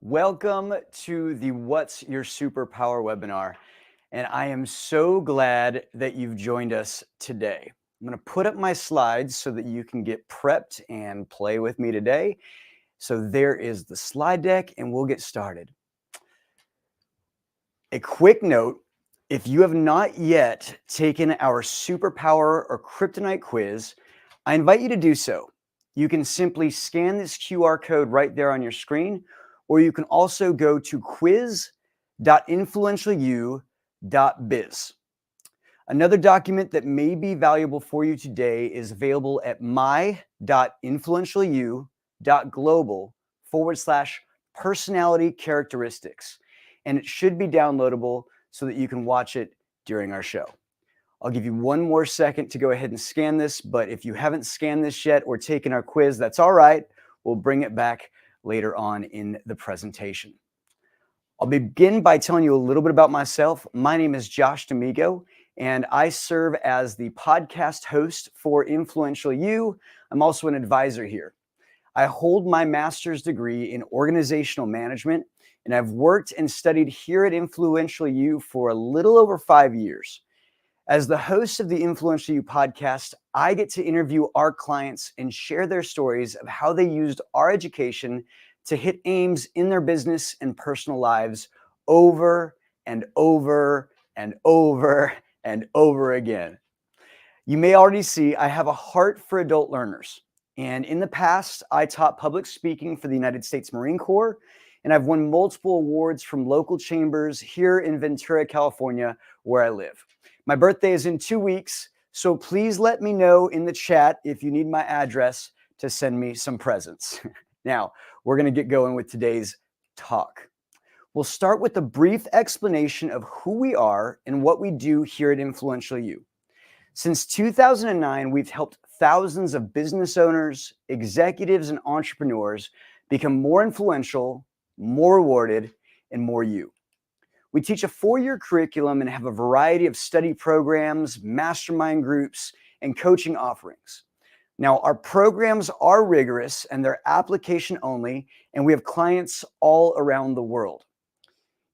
Welcome to the What's Your Superpower webinar. And I am so glad that you've joined us today. I'm going to put up my slides so that you can get prepped and play with me today. So there is the slide deck and we'll get started. A quick note, if you have not yet taken our Superpower or Kryptonite quiz, I invite you to do so. You can simply scan this QR code right there on your screen, or you can also go to quiz.influentialyou.biz. Another document that may be valuable for you today is available at my.influentialyou.global/personality characteristics. And it should be downloadable so that you can watch it during our show. I'll give you one more second to go ahead and scan this, but if you haven't scanned this yet or taken our quiz, that's all right. We'll bring it back later on in the presentation. I'll begin by telling you a little bit about myself. My name is Josh D'Amigo, and I serve as the podcast host for Influential You. I'm also an advisor here. I hold my master's degree in organizational management, and I've worked and studied here at Influential You for a little over 5 years. As the host of the Influential You podcast, I get to interview our clients and share their stories of how they used our education to hit aims in their business and personal lives over and over and over and over again. You may already see I have a heart for adult learners. And in the past, I taught public speaking for the United States Marine Corps, and I've won multiple awards from local chambers here in Ventura, California, where I live. My birthday is in 2 weeks, so please let me know in the chat if you need my address to send me some presents. Now, we're going to get going with today's talk. We'll start with a brief explanation of who we are and what we do here at Influential You. Since 2009, we've helped thousands of business owners, executives, and entrepreneurs become more influential, more rewarded, and more you. We teach a 4-year curriculum and have a variety of study programs, mastermind groups, and coaching offerings. Now, our programs are rigorous and they're application only, and we have clients all around the world.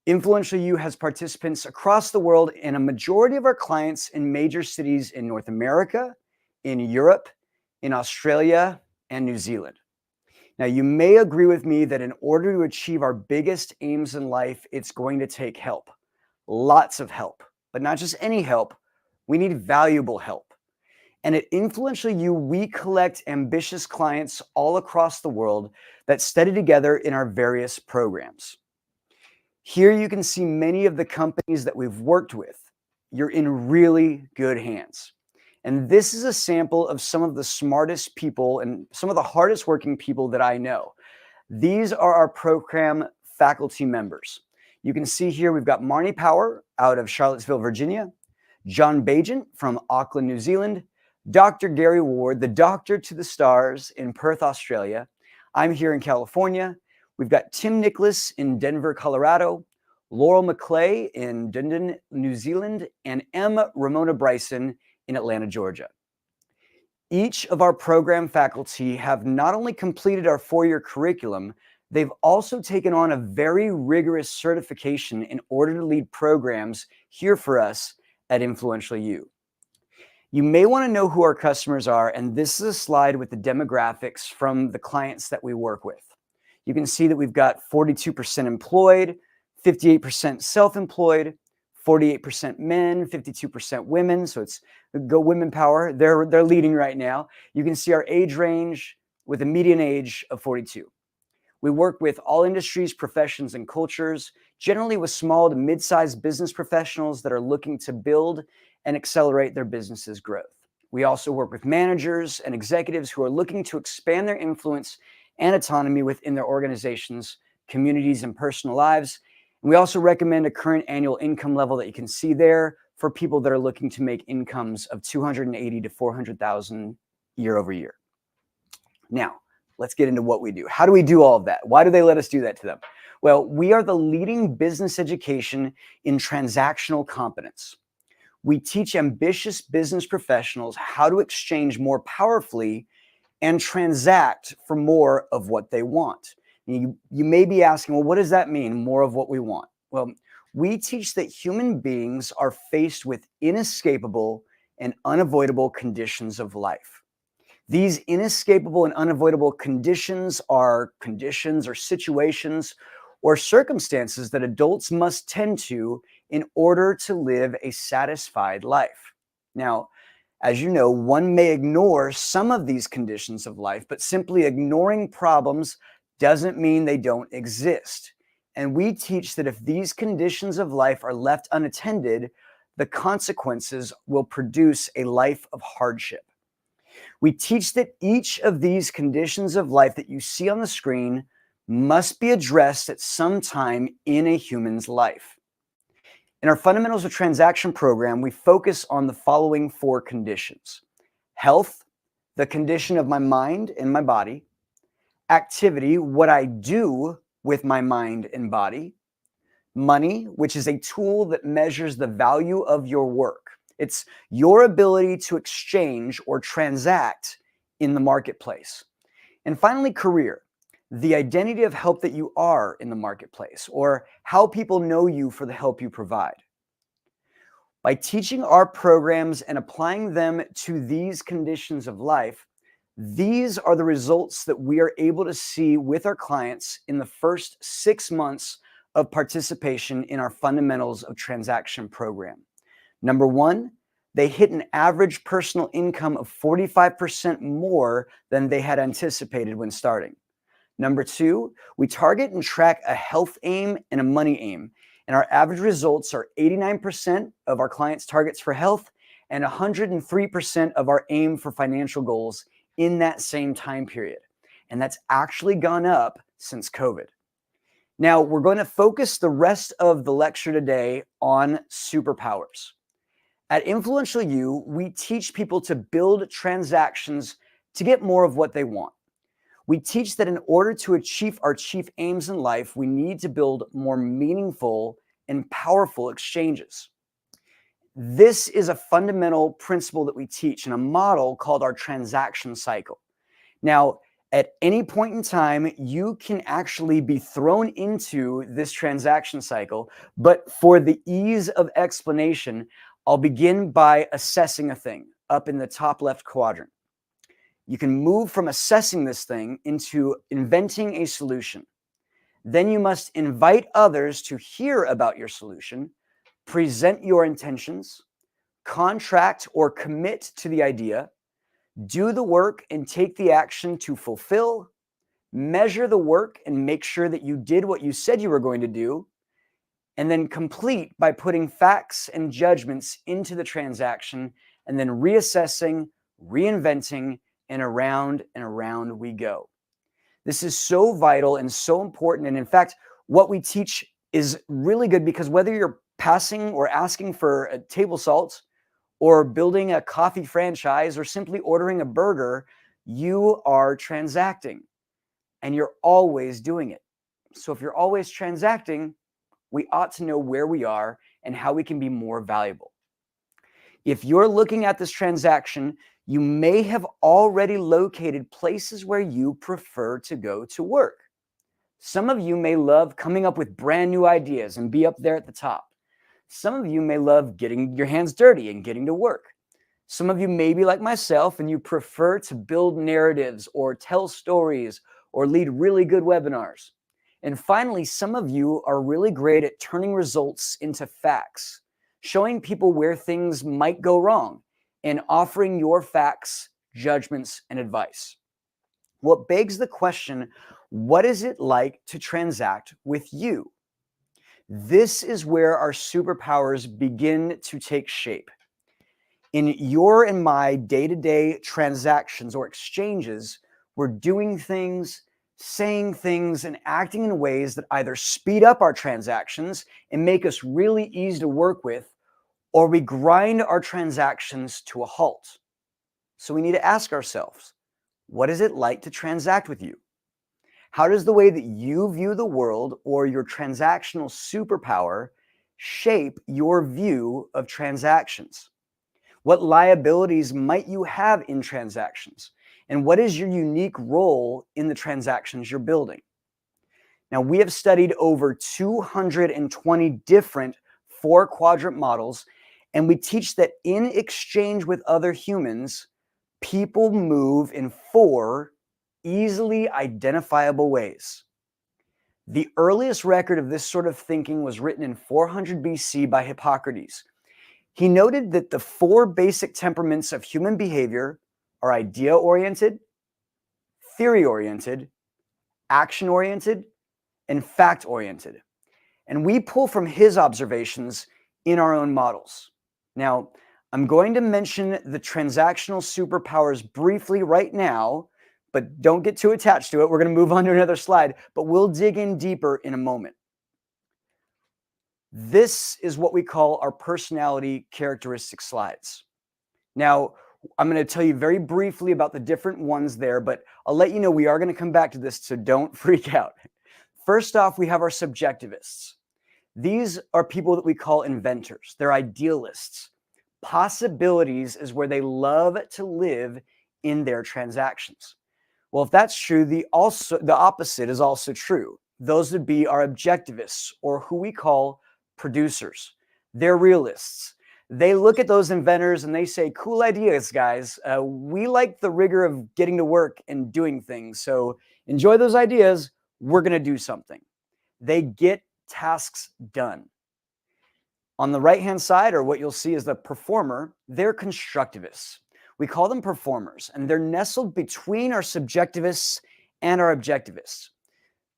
Influential You has participants across the world, and a majority of our clients in major cities in North America, in Europe, in Australia, and New Zealand. Now, you may agree with me that in order to achieve our biggest aims in life, it's going to take help. Lots of help, but not just any help. We need valuable help. And at Influential You, we collect ambitious clients all across the world that study together in our various programs. Here you can see many of the companies that we've worked with. You're in really good hands. And this is a sample of some of the smartest people and some of the hardest working people that I know. These are our program faculty members. You can see here we've got Marnie Power out of Charlottesville, Virginia, John Bajent from Auckland, New Zealand, Dr. Gary Ward, the doctor to the stars in Perth, Australia. I'm here in California. We've got Tim Nicholas in Denver, Colorado, Laurel McClay in Dunedin, New Zealand, and M. Ramona Bryson in Atlanta, Georgia. Each of our program faculty have not only completed our 4-year curriculum, they've also taken on a very rigorous certification in order to lead programs here for us at Influential You. You may want to know who our customers are, and this is a slide with the demographics from the clients that we work with. You can see that we've got 42% employed, 58% self-employed, 48% men, 52% women. So it's go women power. They're leading right now. You can see our age range with a median age of 42. We work with all industries, professions, and cultures, generally with small to mid-sized business professionals that are looking to build and accelerate their business's growth. We also work with managers and executives who are looking to expand their influence and autonomy within their organizations, communities, and personal lives. And we also recommend a current annual income level that you can see there for people that are looking to make incomes of $280,000 to $400,000 year over year. Now, let's get into what we do. How do we do all of that? Why do they let us do that to them? Well, we are the leading business education in transactional competence. We teach ambitious business professionals how to exchange more powerfully and transact for more of what they want. You may be asking, well, what does that mean? More of what we want. Well, we teach that human beings are faced with inescapable and unavoidable conditions of life. These inescapable and unavoidable conditions are conditions or situations or circumstances that adults must tend to in order to live a satisfied life. Now, as you know, one may ignore some of these conditions of life, but simply ignoring problems doesn't mean they don't exist. And we teach that if these conditions of life are left unattended, the consequences will produce a life of hardship. We teach that each of these conditions of life that you see on the screen must be addressed at some time in a human's life. In our Fundamentals of Transaction program, we focus on the following 4 conditions: health, the condition of my mind and my body; activity, what I do with my mind and body; money, which is a tool that measures the value of your work. It's your ability to exchange or transact in the marketplace. And finally, career, the identity of help that you are in the marketplace, or how people know you for the help you provide. By teaching our programs and applying them to these conditions of life, these are the results that we are able to see with our clients in the first 6 months of participation in our Fundamentals of Transaction program. Number 1, they hit an average personal income of 45% more than they had anticipated when starting. Number 2, we target and track a health aim and a money aim, and our average results are 89% of our clients' targets for health and 103% of our aim for financial goals in that same time period. And that's actually gone up since COVID. Now, we're going to focus the rest of the lecture today on superpowers. At Influential You, we teach people to build transactions to get more of what they want. We teach that in order to achieve our chief aims in life, we need to build more meaningful and powerful exchanges. This is a fundamental principle that we teach in a model called our transaction cycle. Now, at any point in time, you can actually be thrown into this transaction cycle, but for the ease of explanation, I'll begin by assessing a thing up in the top left quadrant. You can move from assessing this thing into inventing a solution. Then you must invite others to hear about your solution, present your intentions, contract or commit to the idea, do the work and take the action to fulfill, measure the work and make sure that you did what you said you were going to do, and then complete by putting facts and judgments into the transaction and then reassessing, reinventing, and around we go. This is so vital and so important. And in fact, what we teach is really good because whether you're passing or asking for a table salt or building a coffee franchise or simply ordering a burger, you are transacting and you're always doing it. So if you're always transacting, we ought to know where we are and how we can be more valuable. If you're looking at this transaction, you may have already located places where you prefer to go to work. Some of you may love coming up with brand new ideas and be up there at the top. Some of you may love getting your hands dirty and getting to work. Some of you may be like myself and you prefer to build narratives or tell stories or lead really good webinars. And finally, some of you are really great at turning results into facts, showing people where things might go wrong, and offering your facts, judgments, and advice. What begs the question, what is it like to transact with you? This is where our superpowers begin to take shape. In your and my day-to-day transactions or exchanges, we're doing things, saying things, and acting in ways that either speed up our transactions and make us really easy to work with, or we grind our transactions to a halt. So we need to ask ourselves, what is it like to transact with you? How does the way that you view the world or your transactional superpower shape your view of transactions? What liabilities might you have in transactions? And what is your unique role in the transactions you're building? Now, we have studied over 220 different four-quadrant models, and we teach that in exchange with other humans, people move in four easily identifiable ways. The earliest record of this sort of thinking was written in 400 BC by Hippocrates. He noted that the four basic temperaments of human behavior are idea-oriented, theory-oriented, action-oriented, and fact-oriented. And we pull from his observations in our own models. Now, I'm going to mention the transactional superpowers briefly right now, but don't get too attached to it. We're going to move on to another slide, but we'll dig in deeper in a moment. This is what we call our personality characteristic slides. Now, I'm going to tell you very briefly about the different ones there, but I'll let you know we are going to come back to this, so don't freak out. First off, we have our subjectivists. These are people that we call inventors. They're idealists. Possibilities is where they love to live in their transactions. Well, if that's true, the opposite is also true. Those would be our objectivists, or who we call producers. They're realists. They look at those inventors and they say, cool ideas, guys. We like the rigor of getting to work and doing things. So enjoy those ideas. We're going to do something. They get tasks done. On the right-hand side, or what you'll see is the performer, they're constructivists. We call them performers, and they're nestled between our subjectivists and our objectivists.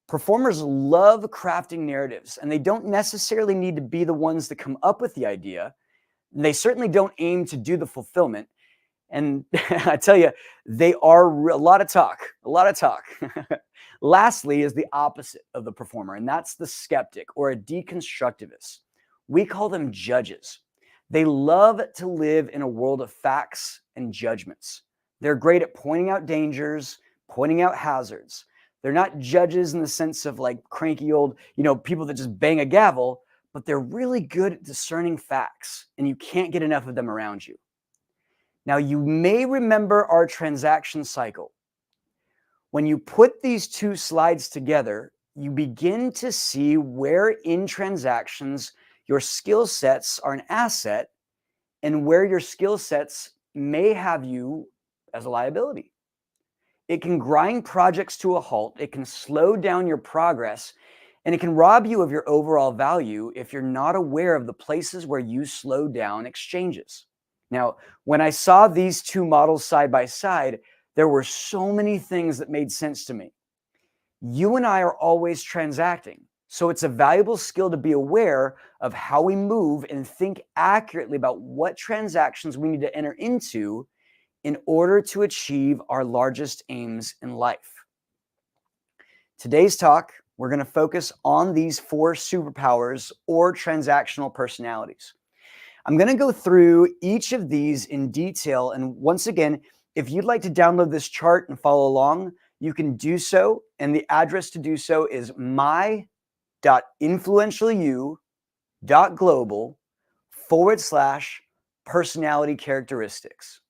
Performers love crafting narratives, and they don't necessarily need to be the ones that come up with the idea. They certainly don't aim to do the fulfillment. And I tell you, they are a lot of talk. Lastly is the opposite of the performer, and that's the skeptic or a deconstructivist. We call them judges. They love to live in a world of facts and judgments. They're great at pointing out dangers, pointing out hazards. They're not judges in the sense of like cranky old, people that just bang a gavel, but they're really good at discerning facts, and you can't get enough of them around you. Now, you may remember our transaction cycle. When you put these two slides together, you begin to see where in transactions your skill sets are an asset and where your skill sets may have you as a liability. It can grind projects to a halt, it can slow down your progress, and it can rob you of your overall value if you're not aware of the places where you slow down exchanges. Now, when I saw these two models side by side, there were so many things that made sense to me. You and I are always transacting, so it's a valuable skill to be aware of how we move and think accurately about what transactions we need to enter into in order to achieve our largest aims in life. Today's talk, we're going to focus on these four superpowers or transactional personalities. I'm going to go through each of these in detail, and once again, if you'd like to download this chart and follow along, you can do so, and the address to do so is my.influentialyou.global/personality characteristics.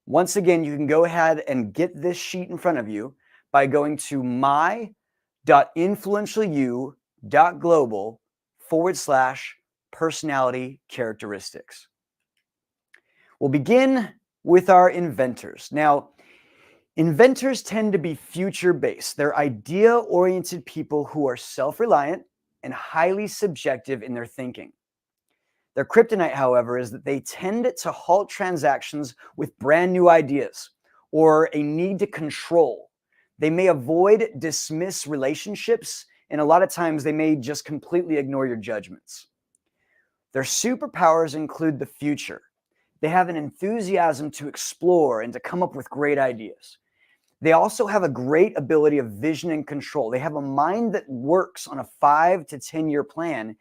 Once again, you can go ahead and get this sheet in front of you by going to my.influentialyou.global/personality characteristics. We'll begin with our inventors. Now, inventors tend to be future-based. They're idea-oriented people who are self-reliant and highly subjective in their thinking. Their kryptonite, however, is that they tend to halt transactions with brand new ideas or a need to control. They may dismiss relationships, and a lot of times they may just completely ignore your judgments. Their superpowers include the future. They have an enthusiasm to explore and to come up with great ideas. They also have a great ability of vision and control. They have a mind that works on a 5 to 10-year plan,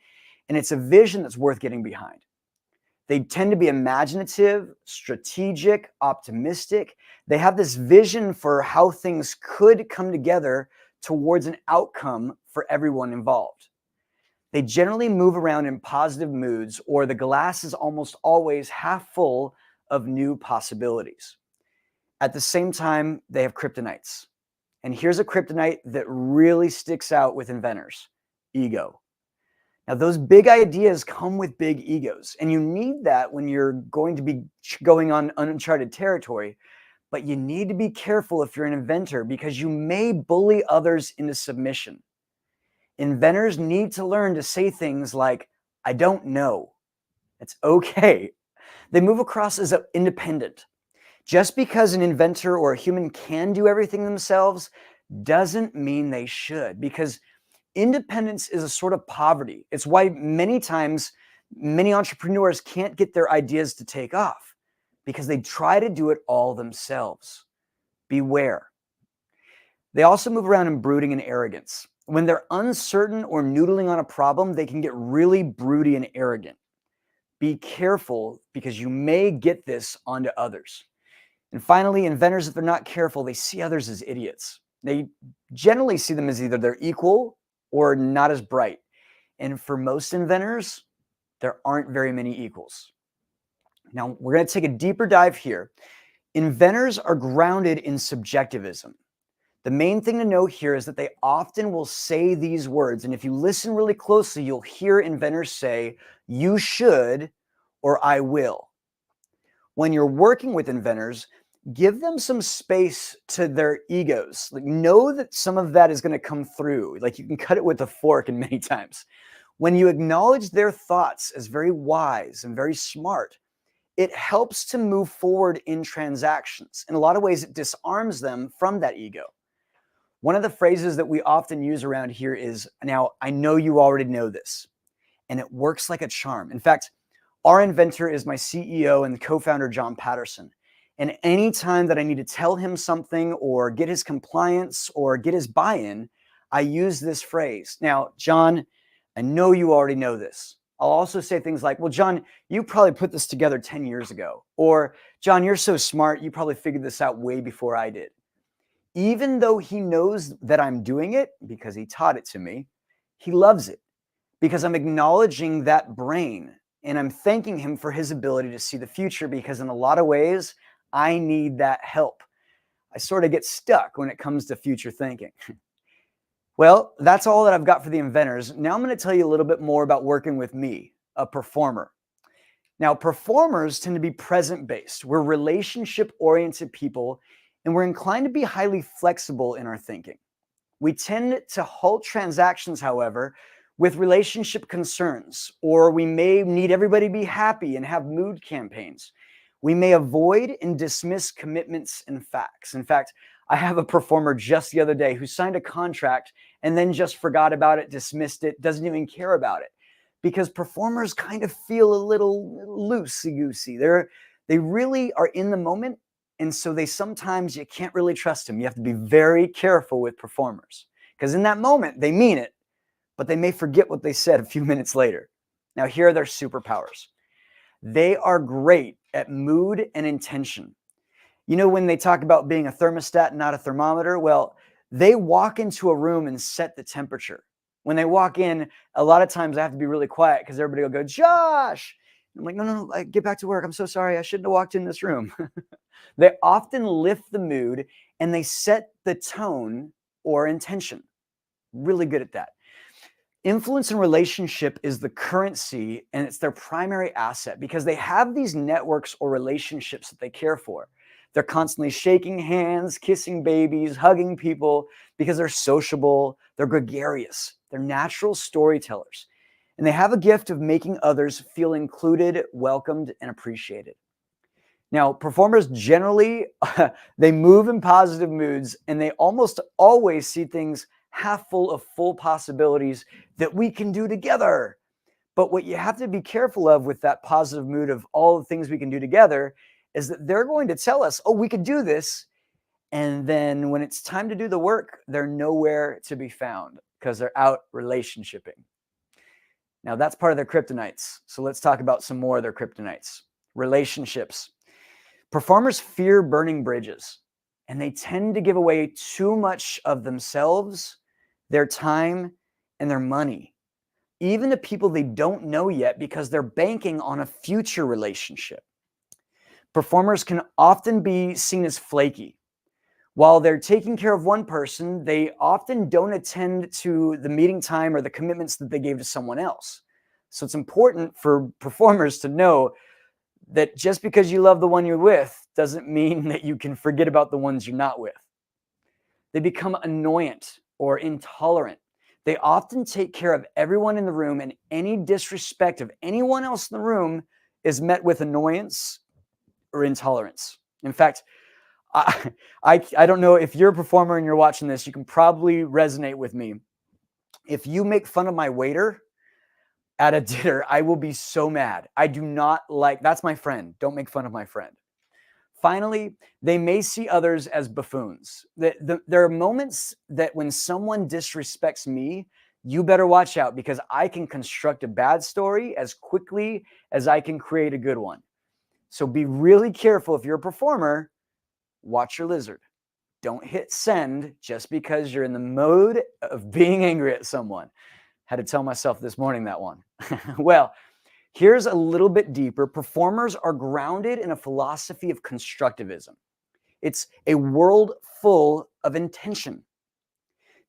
and it's a vision that's worth getting behind. They tend to be imaginative, strategic, optimistic. They have this vision for how things could come together towards an outcome for everyone involved. They generally move around in positive moods, or the glass is almost always half full of new possibilities. At the same time, they have kryptonites. And here's a kryptonite that really sticks out with inventors: ego. Now, those big ideas come with big egos, and you need that when you're going to be going on uncharted territory. But you need to be careful if you're an inventor, because you may bully others into submission. Inventors need to learn to say things like, "I don't know." It's okay. They move across as independent. Just because an inventor or a human can do everything themselves doesn't mean they should, because independence is a sort of poverty. It's why many times many entrepreneurs can't get their ideas to take off, because they try to do it all themselves. Beware. They also move around in brooding and arrogance. When they're uncertain or noodling on a problem, they can get really broody and arrogant. Be careful, because you may get this onto others. And finally, inventors, if they're not careful, they see others as idiots. They generally see them as either their equal or not as bright. And for most inventors, there aren't very many equals. Now, we're going to take a deeper dive here. Inventors are grounded in subjectivism. The main thing to note here is that they often will say these words. And if you listen really closely, you'll hear inventors say, "You should," or "I will." When you're working with inventors, give them some space to their egos. Like, know that some of that is going to come through. Like, you can cut it with a fork in many times. When you acknowledge their thoughts as very wise and very smart, it helps to move forward in transactions. In a lot of ways, it disarms them from that ego. One of the phrases that we often use around here is, "Now, I know you already know this." And it works like a charm. In fact, our inventor is my CEO and co-founder, John Patterson. And anytime that I need to tell him something or get his compliance or get his buy-in, I use this phrase. "Now, John, I know you already know this." I'll also say things like, "Well, John, you probably put this together 10 years ago." Or, "John, you're so smart, you probably figured this out way before I did." Even though he knows that I'm doing it because he taught it to me, he loves it, because I'm acknowledging that brain and I'm thanking him for his ability to see the future, because in a lot of ways, I need that help. I sort of get stuck when it comes to future thinking. Well, that's all that I've got for the inventors. Now I'm going to tell you a little bit more about working with me, a performer. Now, performers tend to be present-based. We're relationship-oriented people, and we're inclined to be highly flexible in our thinking. We tend to halt transactions, however, with relationship concerns, or we may need everybody to be happy and have mood campaigns. We may avoid and dismiss commitments and facts. In fact, I have a performer just the other day who signed a contract and then just forgot about it, dismissed it, doesn't even care about it, because performers kind of feel a little loosey-goosey. They really are in the moment, and so sometimes you can't really trust them. You have to be very careful with performers, because in that moment, they mean it, but they may forget what they said a few minutes later. Now, here are their superpowers. They are great at mood and intention. You know, when they talk about being a thermostat, not a thermometer, well, they walk into a room and set the temperature. When they walk in, a lot of times I have to be really quiet because everybody will go, "Josh!" I'm like, no, get back to work. I'm so sorry. I shouldn't have walked in this room. They often lift the mood and they set the tone or intention. Really good at that. Influence in relationship is the currency, and it's their primary asset, because they have these networks or relationships that they care for. They're constantly shaking hands, kissing babies, hugging people, because they're sociable, they're gregarious, they're natural storytellers, and they have a gift of making others feel included, welcomed, and appreciated. Now, performers generally, they move in positive moods, and they almost always see things half full of full possibilities that we can do together. But what you have to be careful of with that positive mood of all the things we can do together is that they're going to tell us, "Oh, we could do this." And then when it's time to do the work, they're nowhere to be found because they're out relationshiping. Now, that's part of their kryptonites. So let's talk about some more of their kryptonites. Relationships. Performers fear burning bridges, and they tend to give away too much of themselves, their time, and their money, even to people they don't know yet, because they're banking on a future relationship. Performers can often be seen as flaky. While they're taking care of one person, they often don't attend to the meeting time or the commitments that they gave to someone else. So it's important for performers to know that just because you love the one you're with doesn't mean that you can forget about the ones you're not with. They become annoyant or intolerant. They often take care of everyone in the room, and any disrespect of anyone else in the room is met with annoyance or intolerance. In fact, I, I don't know if you're a performer and you're watching this, you can probably resonate with me. If you make fun of my waiter at a dinner, I will be so mad. I do not like, that's my friend. Don't make fun of my friend. Finally, they may see others as buffoons. There are moments that when someone disrespects me, you better watch out, because I can construct a bad story as quickly as I can create a good one. So be really careful. If you're a performer, watch your lizard. Don't hit send just because you're in the mode of being angry at someone. Had to tell myself this morning that one. Well, here's a little bit deeper. Performers are grounded in a philosophy of constructivism. It's a world full of intention.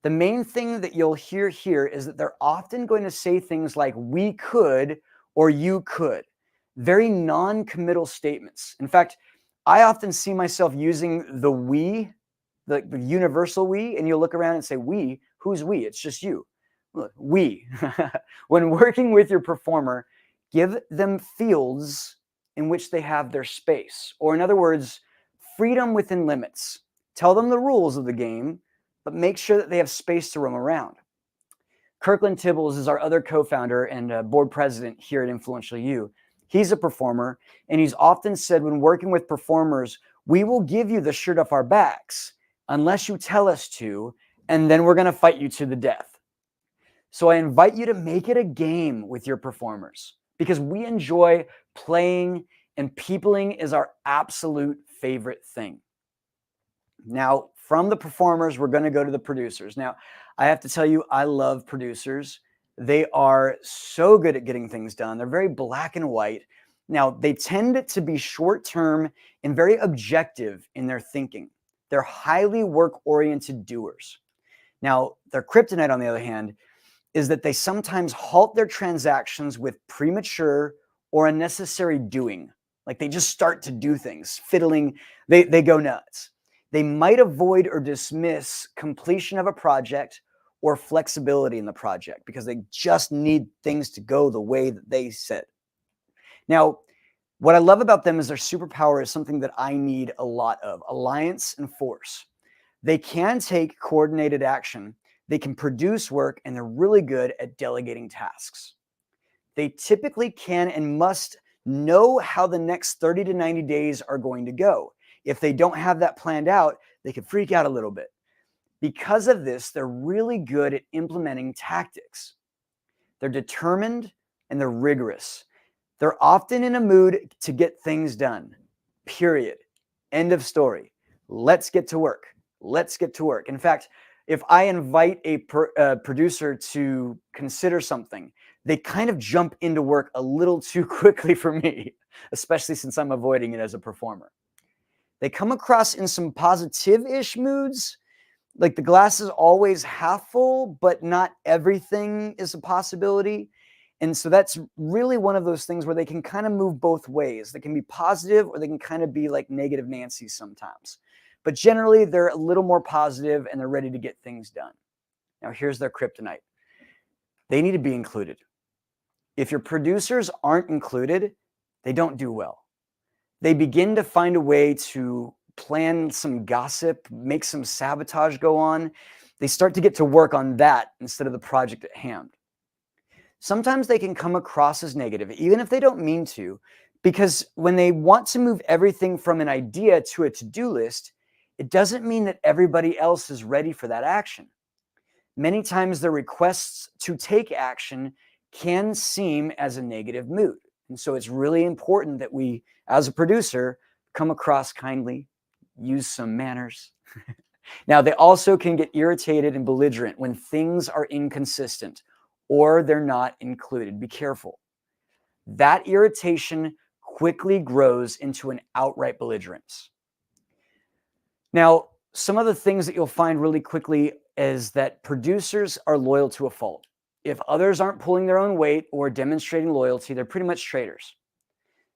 The main thing that you'll hear here is that they're often going to say things like we could or you could. Very non-committal statements. In fact, I often see myself using the we, the universal we, and you'll look around and say, we, who's we? It's just you. We. When working with your performer, give them fields in which they have their space, or in other words, freedom within limits. Tell them the rules of the game, but make sure that they have space to roam around. Kirkland Tibbles is our other co-founder and board president here at Influential You. He's a performer, and he's often said when working with performers, we will give you the shirt off our backs unless you tell us to, and then we're going to fight you to the death. So I invite you to make it a game with your performers, because we enjoy playing, and peopling is our absolute favorite thing. Now, from the performers, we're going to go to the producers. Now, I have to tell you, I love producers. They are so good at getting things done. They're very black and white. Now, they tend to be short-term and very objective in their thinking. They're highly work-oriented doers. Now, their kryptonite, on the other hand, is that they sometimes halt their transactions with premature or unnecessary doing. Like they just start to do things, fiddling, they go nuts. They might avoid or dismiss completion of a project or flexibility in the project because they just need things to go the way that they said. Now, what I love about them is their superpower is something that I need a lot of: alliance and force. They can take coordinated action, they can produce work, and they're really good at delegating tasks. They typically can and must know how the next 30 to 90 days are going to go. If they don't have that planned out, they could freak out a little bit. Because of this, they're really good at implementing tactics. They're determined and they're rigorous. They're often in a mood to get things done. Period. End of story. Let's get to work. Let's get to work. In fact, if I invite a producer to consider something, they kind of jump into work a little too quickly for me, especially since I'm avoiding it as a performer. They come across in some positive-ish moods, like the glass is always half full, but not everything is a possibility. And so that's really one of those things where they can kind of move both ways. They can be positive or they can kind of be like negative Nancy sometimes. But generally, they're a little more positive and they're ready to get things done. Now, here's their kryptonite. They need to be included. If your producers aren't included, they don't do well. They begin to find a way to plan some gossip, make some sabotage go on. They start to get to work on that instead of the project at hand. Sometimes they can come across as negative, even if they don't mean to, because when they want to move everything from an idea to a to-do list, it doesn't mean that everybody else is ready for that action. Many times their requests to take action can seem as a negative mood. And so it's really important that we, as a producer, come across kindly, use some manners. Now, they also can get irritated and belligerent when things are inconsistent or they're not included. Be careful. That irritation quickly grows into an outright belligerence. Now, some of the things that you'll find really quickly is that producers are loyal to a fault. If others aren't pulling their own weight or demonstrating loyalty, they're pretty much traitors.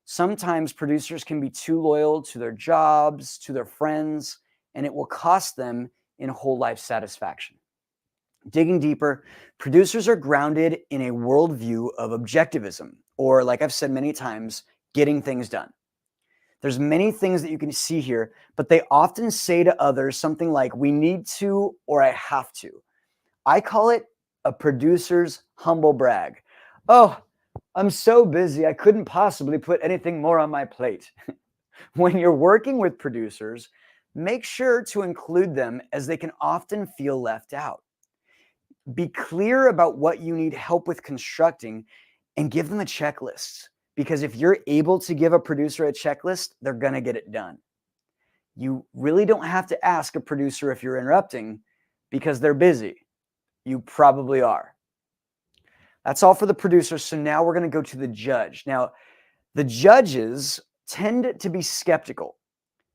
Sometimes producers can be too loyal to their jobs, to their friends, and it will cost them in whole life satisfaction. Digging deeper, producers are grounded in a worldview of objectivism, or like I've said many times, getting things done. There's many things that you can see here, but they often say to others something like, we need to, or I have to. I call it a producer's humble brag. Oh, I'm so busy, I couldn't possibly put anything more on my plate. When you're working with producers, make sure to include them as they can often feel left out. Be clear about what you need help with constructing and give them a checklist. Because if you're able to give a producer a checklist, they're going to get it done. You really don't have to ask a producer if you're interrupting because they're busy. You probably are. That's all for the producer. So now we're going to go to the judge. Now, the judges tend to be skeptical.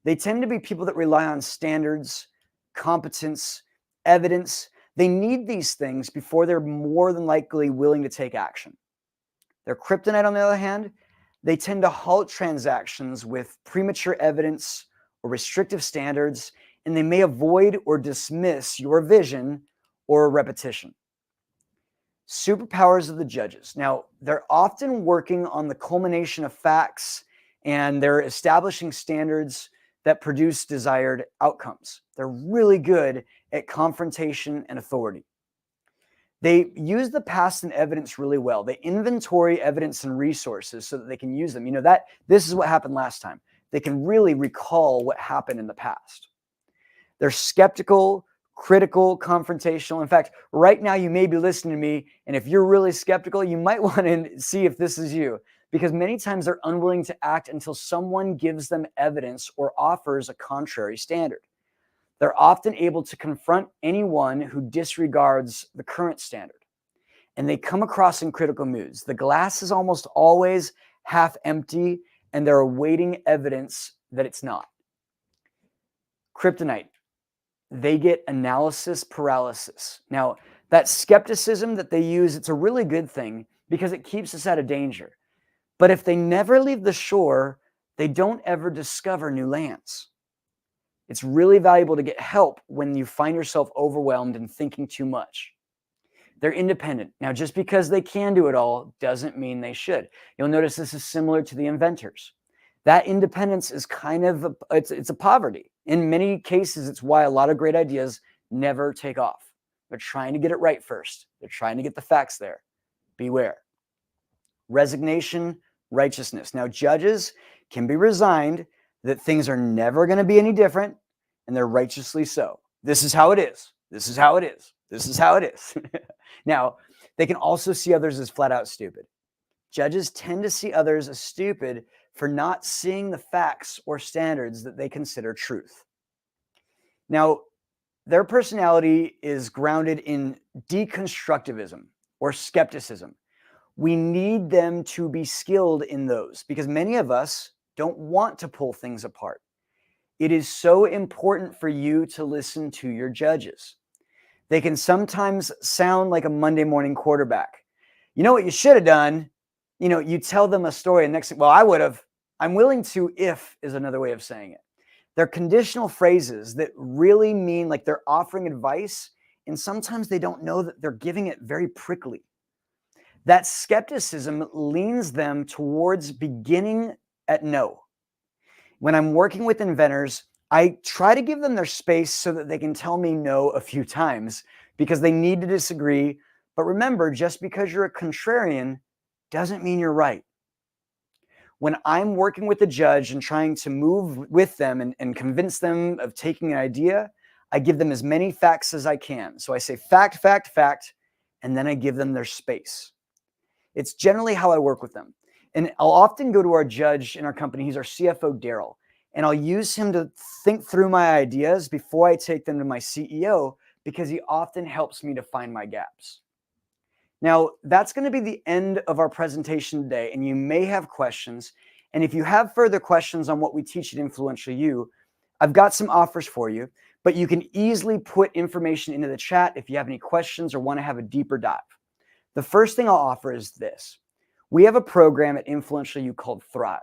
They tend to be people that rely on standards, competence, evidence. They need these things before they're more than likely willing to take action. Their kryptonite, on the other hand, they tend to halt transactions with premature evidence or restrictive standards, and they may avoid or dismiss your vision or repetition. Superpowers of the judges. Now, they're often working on the culmination of facts, and they're establishing standards that produce desired outcomes. They're really good at confrontation and authority. They use the past and evidence really well. They inventory evidence and resources so that they can use them. This is what happened last time. They can really recall what happened in the past. They're skeptical, critical, confrontational. In fact, right now you may be listening to me, and if you're really skeptical, you might want to see if this is you, because many times they're unwilling to act until someone gives them evidence or offers a contrary standard. They're often able to confront anyone who disregards the current standard. And they come across in critical moods. The glass is almost always half empty, and they're awaiting evidence that it's not. Kryptonite. They get analysis paralysis. Now, that skepticism that they use, it's a really good thing because it keeps us out of danger. But if they never leave the shore, they don't ever discover new lands. It's really valuable to get help when you find yourself overwhelmed and thinking too much. They're independent. Now, just because they can do it all doesn't mean they should. You'll notice this is similar to the inventors. That independence is it's a poverty. In many cases, it's why a lot of great ideas never take off. They're trying to get it right first. They're trying to get the facts there. Beware. Resignation, righteousness. Now, judges can be resigned that things are never going to be any different, and they're righteously so. This is how it is. This is how it is. This is how it is. Now, they can also see others as flat out stupid. Judges tend to see others as stupid for not seeing the facts or standards that they consider truth. Now, their personality is grounded in deconstructivism or skepticism. We need them to be skilled in those because many of us don't want to pull things apart. It is so important for you to listen to your judges. They can sometimes sound like a Monday morning quarterback. You know what you should have done? You tell them a story and next thing, well, I would have. I'm willing to, if is another way of saying it. They're conditional phrases that really mean like they're offering advice, and sometimes they don't know that they're giving it very prickly. That skepticism leans them towards beginning at no. When I'm working with inventors, I try to give them their space so that they can tell me no a few times because they need to disagree. But remember, just because you're a contrarian doesn't mean you're right. When I'm working with a judge and trying to move with them and convince them of taking an idea, I give them as many facts as I can. So I say fact, fact, fact, and then I give them their space. It's generally how I work with them. And I'll often go to our judge in our company. He's our CFO, Daryl. And I'll use him to think through my ideas before I take them to my CEO because he often helps me to find my gaps. Now, that's going to be the end of our presentation today, and you may have questions. And if you have further questions on what we teach at Influential You, I've got some offers for you. but you can easily put information into the chat if you have any questions or want to have a deeper dive. The first thing I'll offer is this. We have a program at Influential You called Thrive.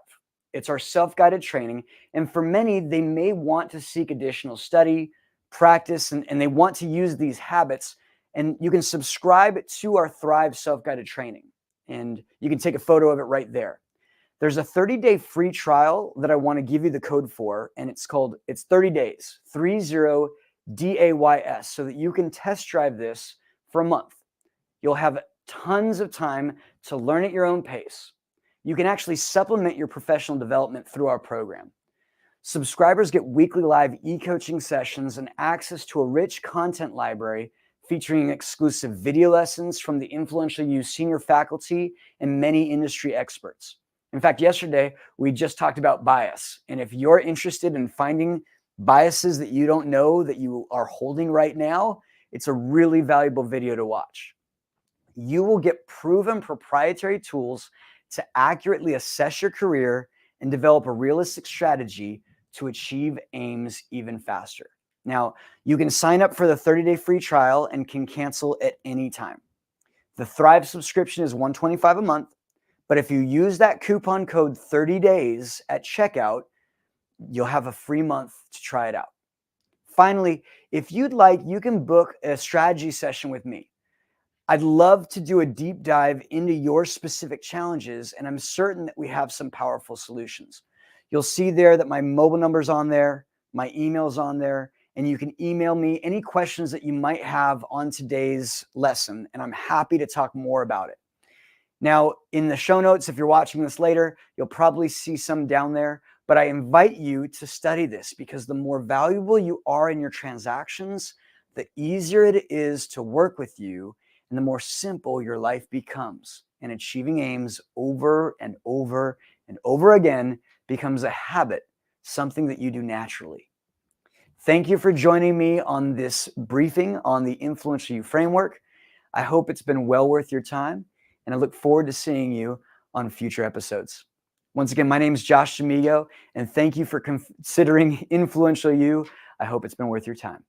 It's our self-guided training, and for many, they may want to seek additional study, practice, and they want to use these habits, and you can subscribe to our Thrive self-guided training, and you can take a photo of it right there. There's a 30-day free trial that I want to give you the code for, and it's 30 days, 30 DAYS, so that you can test drive this for a month. You'll have tons of time to learn at your own pace. You can actually supplement your professional development through our program. Subscribers get weekly live e-coaching sessions and access to a rich content library featuring exclusive video lessons from the Influential You senior faculty and many industry experts. In fact, yesterday, we just talked about bias. And if you're interested in finding biases that you don't know that you are holding right now, it's a really valuable video to watch. You will get proven proprietary tools to accurately assess your career and develop a realistic strategy to achieve aims even faster. Now, you can sign up for the 30-day free trial and can cancel at any time. The Thrive subscription is $125 a month, but if you use that coupon code 30 days at checkout, you'll have a free month to try it out. Finally, if you'd like, you can book a strategy session with me. I'd love to do a deep dive into your specific challenges, and I'm certain that we have some powerful solutions. You'll see there that my mobile number's on there, my email's on there, and you can email me any questions that you might have on today's lesson, and I'm happy to talk more about it. Now, in the show notes, if you're watching this later, you'll probably see some down there, but I invite you to study this because the more valuable you are in your transactions, the easier it is to work with you and the more simple your life becomes. And achieving aims over and over and over again becomes a habit, something that you do naturally. Thank you for joining me on this briefing on the Influential You framework. I hope it's been well worth your time, and I look forward to seeing you on future episodes. Once again, my name is Josh D'Amigo, and thank you for considering Influential You. I hope it's been worth your time.